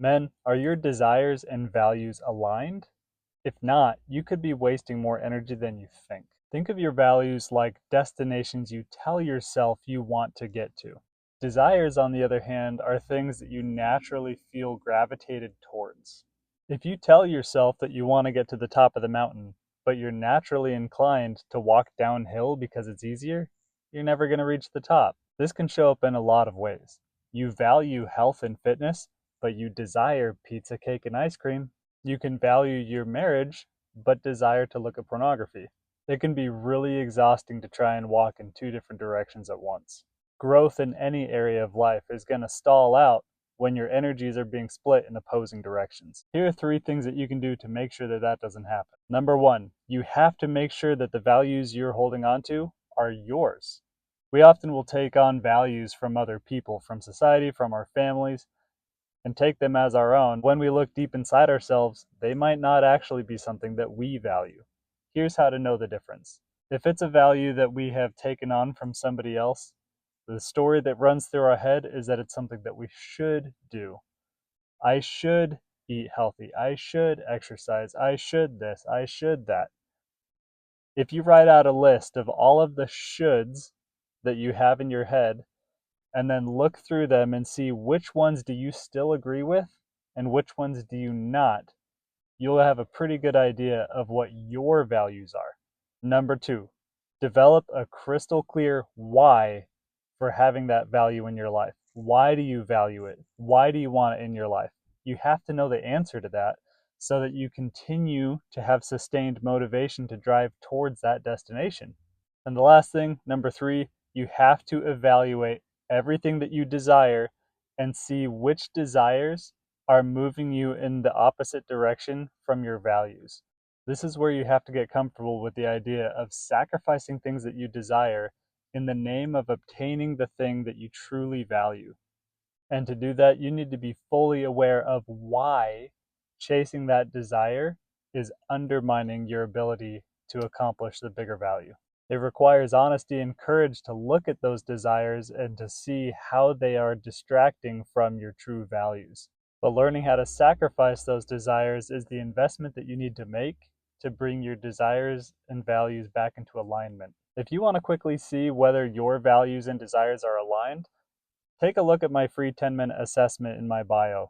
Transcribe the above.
Men, are your desires and values aligned? If not, you could be wasting more energy than you think. Think of your values like destinations you tell yourself you want to get to. Desires, on the other hand, are things that you naturally feel gravitated towards. If you tell yourself that you want to get to the top of the mountain, but you're naturally inclined to walk downhill because it's easier, you're never going to reach the top. This can show up in a lot of ways. You value health and fitness, but you desire pizza, cake, and ice cream. You can value your marriage, but desire to look at pornography. It can be really exhausting to try and walk in two different directions at once. Growth in any area of life is going to stall out when your energies are being split in opposing directions. Here are three things that you can do to make sure that that doesn't happen. Number one, you have to make sure that the values you're holding on to are yours. We often will take on values from other people, from society, from our families, and take them as our own. When we look deep inside ourselves, they might not actually be something that we value. Here's how to know the difference. If it's a value that we have taken on from somebody else, the story that runs through our head is that it's something that we should do. I should eat healthy. I should exercise. I should this. I should that. If you write out a list of all of the shoulds that you have in your head and then look through them and see which ones do you still agree with and which ones do you not, you'll have a pretty good idea of what your values are. Number two, develop a crystal clear why for having that value in your life. Why do you value it? Why do you want it in your life? You have to know the answer to that so that you continue to have sustained motivation to drive towards that destination. And the last thing, number three, you have to evaluate everything that you desire and see which desires are moving you in the opposite direction from your values. This is where you have to get comfortable with the idea of sacrificing things that you desire in the name of obtaining the thing that you truly value. And to do that, you need to be fully aware of why chasing that desire is undermining your ability to accomplish the bigger value. It requires honesty and courage to look at those desires and to see how they are distracting from your true values. But learning how to sacrifice those desires is the investment that you need to make to bring your desires and values back into alignment. If you want to quickly see whether your values and desires are aligned, take a look at my free 10-minute assessment in my bio.